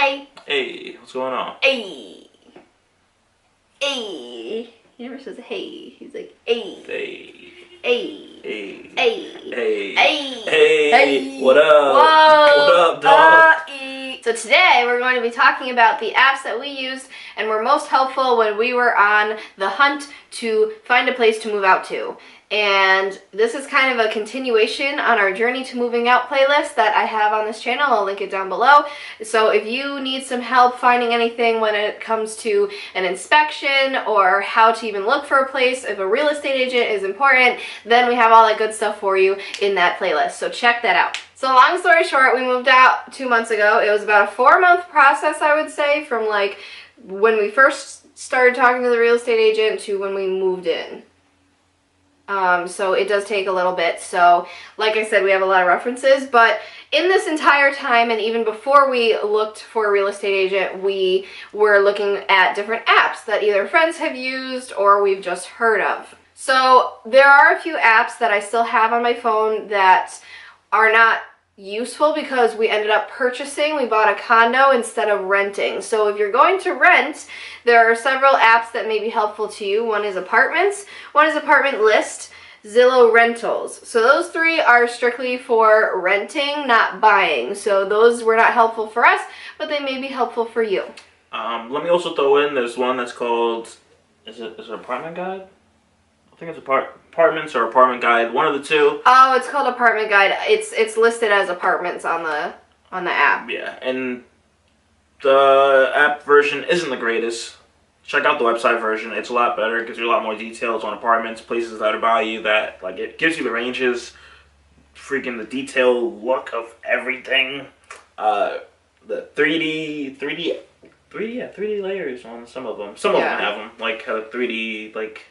Hi. Hey, what's going on? Hey. Hey. He never says hey. He's like, hey. Hey. Hey. Hey. Hey. Hey. Hey. Hey. What up? Whoa. What up, dog? So today we're going to be talking about the apps that we used and were most helpful when we were on the hunt to find a place to move out to. And this is kind of a continuation on our Journey to Moving Out playlist that I have on this channel. I'll link it down below. So if you need some help finding anything when it comes to an inspection or how to even look for a place, if a real estate agent is important, then we have all that good stuff for you in that playlist. So check that out. So long story short, we moved out 2 months ago. It was about a 4-month process, I would say, from like when we first started talking to the real estate agent to when we moved in. So it does take a little bit. So like I said, we have a lot of references, but in this entire time and even before we looked for a real estate agent, we were looking at different apps that either friends have used or we've just heard of. So there are a few apps that I still have on my phone that are not useful because we ended up purchasing. We bought a condo instead of renting. So if you're going to rent, there are several apps that may be helpful to you. One is Apartments, one is Apartment List, Zillow Rentals. So those three are strictly for renting, not buying. So those were not helpful for us, but they may be helpful for you. Let me also throw in, there's one that's called, is it Apartment Guide? I think it's Apartments or Apartment Guide, one of the two. Oh, it's called Apartment Guide. It's listed as Apartments on the app. Yeah, and the app version isn't the greatest. Check out the website version. It's a lot better. It gives you a lot more details on apartments, places that are by you, that like it gives you the ranges, freaking the detailed look of everything. The 3D layers on some of them. Some of them have them, like 3D like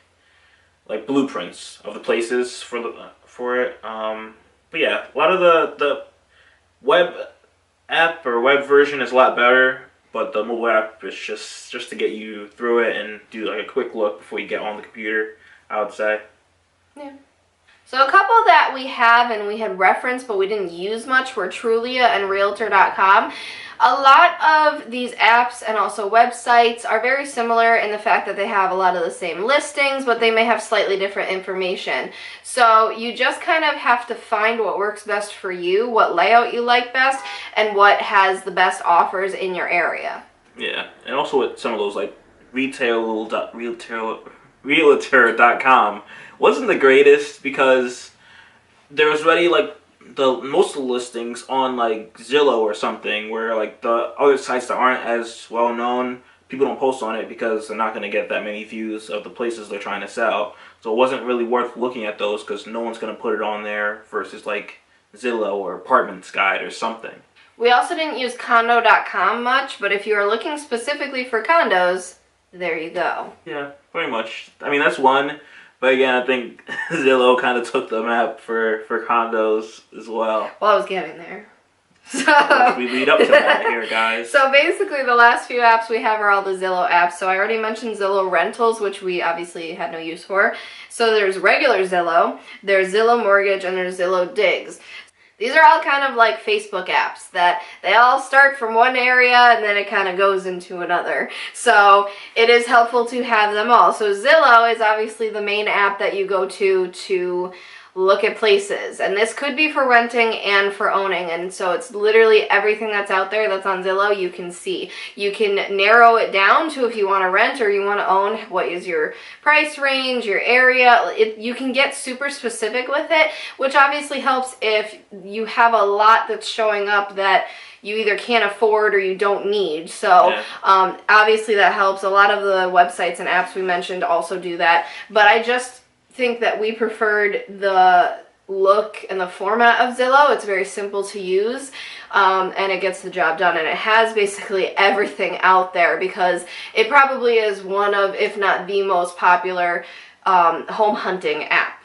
blueprints of the places for it. But yeah, a lot of the web app or web version is a lot better, but the mobile app is just to get you through it and do like a quick look before you get on the computer, I would say. Yeah. So a couple that we have and we had referenced but we didn't use much were Trulia and Realtor.com. A lot of these apps and also websites are very similar in the fact that they have a lot of the same listings, but they may have slightly different information. So you just kind of have to find what works best for you, what layout you like best, and what has the best offers in your area. Yeah, and also with some of those like Realtor.com wasn't the greatest because there was already like most of the listings on like Zillow or something, where like the other sites that aren't as well known, people don't post on it because they're not going to get that many views of the places they're trying to sell. So it wasn't really worth looking at those because no one's going to put it on there versus like Zillow or Apartments Guide or something. We also didn't use condo.com much, but if you are looking specifically for condos, there you go. Yeah, pretty much. I mean, that's one. But again, I think Zillow kind of took the map for condos as well. Well, I was getting there. So we lead up to that here, guys. So basically the last few apps we have are all the Zillow apps. So I already mentioned Zillow Rentals, which we obviously had no use for. So there's regular Zillow, there's Zillow Mortgage, and there's Zillow Digs. These are all kind of like Facebook apps that they all start from one area and then it kind of goes into another. So it is helpful to have them all. So Zillow is obviously the main app that you go to look at places. And this could be for renting and for owning. And so it's literally everything that's out there that's on Zillow you can see. You can narrow it down to if you want to rent or you want to own, what is your price range, your area. You can get super specific with it, which obviously helps if you have a lot that's showing up that you either can't afford or you don't need. So obviously that helps. A lot of the websites and apps we mentioned also do that. But I just think that we preferred the look and the format of Zillow. It's very simple to use and it gets the job done, and it has basically everything out there because it probably is one of, if not the most popular home hunting app.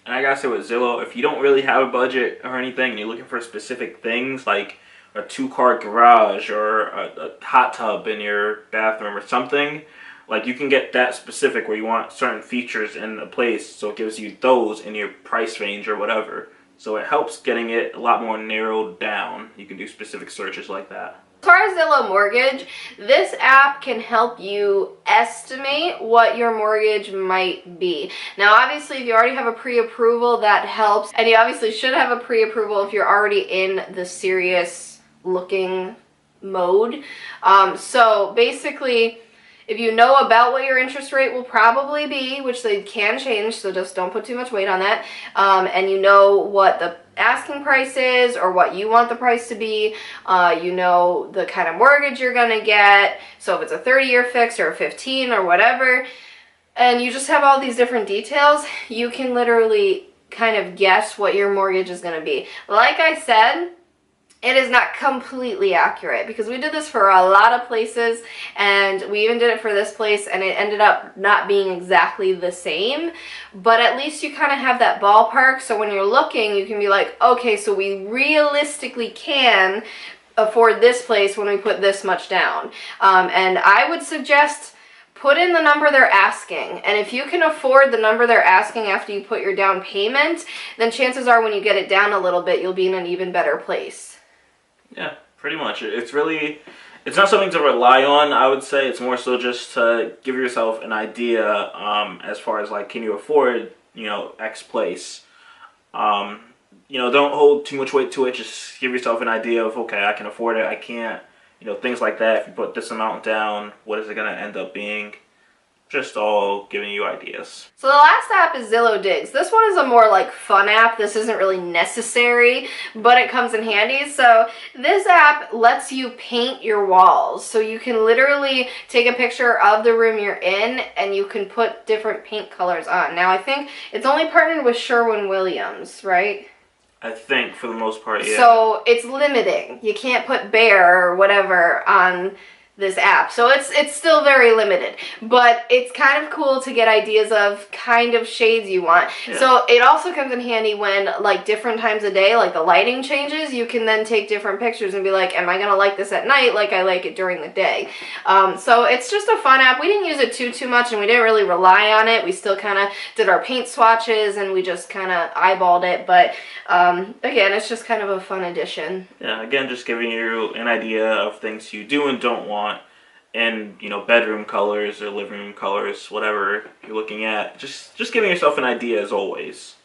And I gotta say with Zillow, if you don't really have a budget or anything and you're looking for specific things like a 2-car garage or a hot tub in your bathroom or something, like you can get that specific where you want certain features in a place, so it gives you those in your price range or whatever. So it helps getting it a lot more narrowed down. You can do specific searches like that. As far as Zillow Mortgage, this app can help you estimate what your mortgage might be. Now, obviously, if you already have a pre-approval, that helps. And you obviously should have a pre-approval if you're already in the serious looking mode. So basically, if you know about what your interest rate will probably be, which they can change, so just don't put too much weight on that, and you know what the asking price is or what you want the price to be, you know the kind of mortgage you're going to get, so if it's a 30-year fix or a 15 or whatever, and you just have all these different details, you can literally kind of guess what your mortgage is going to be. Like I said, it is not completely accurate because we did this for a lot of places and we even did it for this place and it ended up not being exactly the same, but at least you kind of have that ballpark, so when you're looking you can be like, okay, so we realistically can afford this place when we put this much down. And I would suggest put in the number they're asking, and if you can afford the number they're asking after you put your down payment, then chances are when you get it down a little bit you'll be in an even better place. Yeah, pretty much. It's not something to rely on, I would say. It's more so just to give yourself an idea as far as, like, can you afford, X place. Don't hold too much weight to it. Just give yourself an idea of, okay, I can afford it, I can't. Things like that. If you put this amount down, what is it going to end up being? Just all giving you ideas. So the last app is Zillow Digs. This one is a more like fun app. This isn't really necessary, but it comes in handy. So this app lets you paint your walls. So you can literally take a picture of the room you're in and you can put different paint colors on. Now I think it's only partnered with Sherwin-Williams, right? I think for the most part, yeah. So it's limiting. You can't put bear or whatever on this app, so it's still very limited, but it's kind of cool to get ideas of kind of shades you want. Yeah. So it also comes in handy when, like, different times of day, like the lighting changes, you can then take different pictures and be like, am I gonna like this at night like I like it during the day? So it's just a fun app. We didn't use it too much and we didn't really rely on it. We still kind of did our paint swatches and we just kind of eyeballed it, but again, it's just kind of a fun addition. Yeah, again, just giving you an idea of things you do and don't want, and bedroom colors or living room colors, whatever you're looking at. Just giving yourself an idea as always.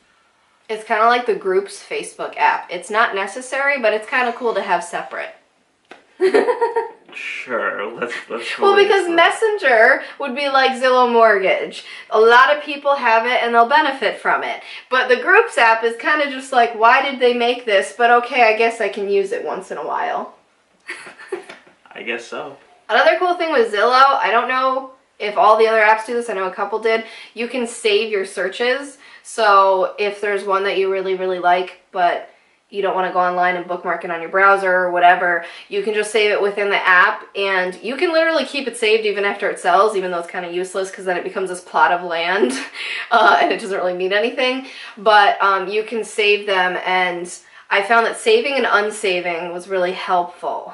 It's kind of like the Groups Facebook app. It's not necessary, but it's kind of cool to have separate. Sure, let's well, because Messenger would be like Zillow Mortgage. A lot of people have it and they'll benefit from it. But the Groups app is kind of just like, why did they make this? But okay, I guess I can use it once in a while. I guess so. Another cool thing with Zillow, I don't know if all the other apps do this, I know a couple did, you can save your searches. So if there's one that you really, really like, but you don't want to go online and bookmark it on your browser or whatever, you can just save it within the app, and you can literally keep it saved even after it sells, even though it's kind of useless because then it becomes this plot of land and it doesn't really mean anything. But you can save them, and I found that saving and unsaving was really helpful.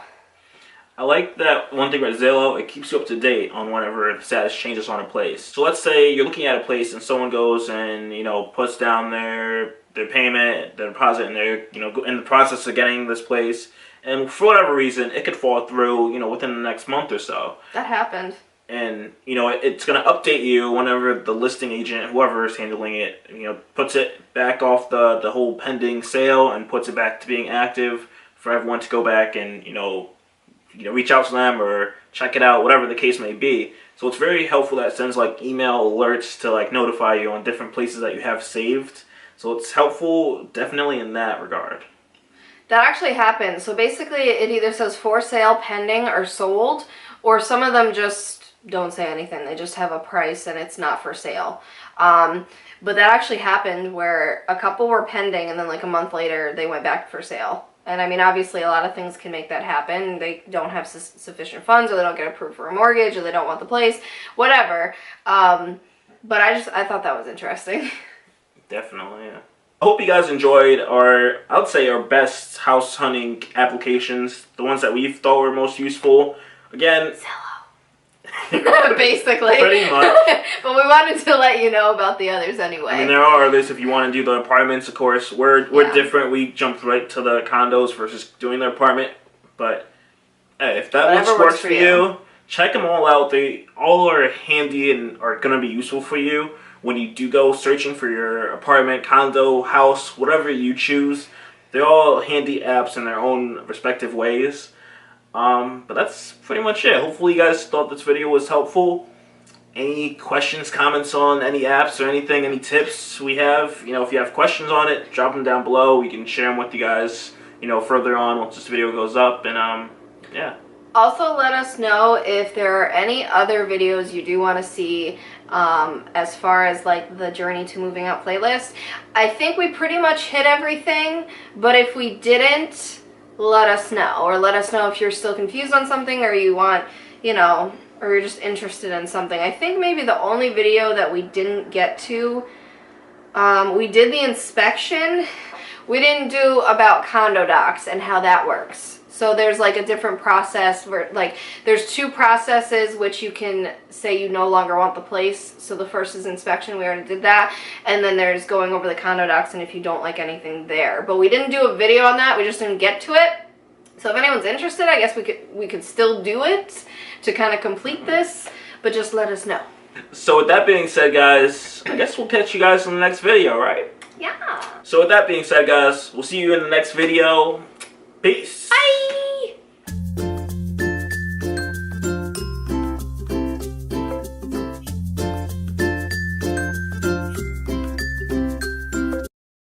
I like that one thing about Zillow, it keeps you up to date on whenever the status changes on a place. So let's say you're looking at a place and someone goes and, puts down their payment, their deposit, and they're, in the process of getting this place. And for whatever reason, it could fall through, within the next month or so. That happened. And, it's going to update you whenever the listing agent, whoever is handling it, puts it back off the whole pending sale and puts it back to being active for everyone to go back and, reach out to them or check it out, whatever the case may be. So it's very helpful that it sends like email alerts to like notify you on different places that you have saved. So it's helpful definitely in that regard. That actually happens. So basically it either says for sale, pending, or sold, or some of them just don't say anything. They just have a price and it's not for sale. But that actually happened where a couple were pending and then like a month later they went back for sale. And I mean, obviously a lot of things can make that happen. They don't have sufficient funds, or they don't get approved for a mortgage, or they don't want the place, whatever. But I thought that was interesting. Definitely, yeah. I hope you guys enjoyed I would say our best house hunting applications, the ones that we thought were most useful. Again, basically. Pretty much. But we wanted to let you know about the others anyway. I mean, there are others if you want to do the apartments, of course. We're different. We jumped right to the condos versus doing the apartment. But Hey, if that Whatever one works works for you, check them all out. They all are handy and are going to be useful for you when you do go searching for your apartment, condo, house, whatever you choose. They're all handy apps in their own respective ways. But that's pretty much it. Hopefully you guys thought this video was helpful. Any questions, comments on any apps or anything, any tips we have, if you have questions on it, drop them down below. We can share them with you guys, further on once this video goes up. And, yeah. Also, let us know if there are any other videos you do want to see as far as like the Journey to Moving Out playlist. I think we pretty much hit everything, but if we didn't, let us know. Or let us know if you're still confused on something, or you want, or you're just interested in something. I think maybe the only video that we didn't get to, we did the inspection. We didn't do about condo docs and how that works. So there's like a different process where like there's two processes which you can say you no longer want the place. So the first is inspection, we already did that, and then there's going over the condo docs and if you don't like anything there. But we didn't do a video on that, we just didn't get to it. So if anyone's interested, I guess we could still do it to kind of complete this, but just let us know. So with that being said, guys, I guess we'll catch you guys in the next video, right? Yeah. So with that being said, guys, we'll see you in the next video. Peace. Bye.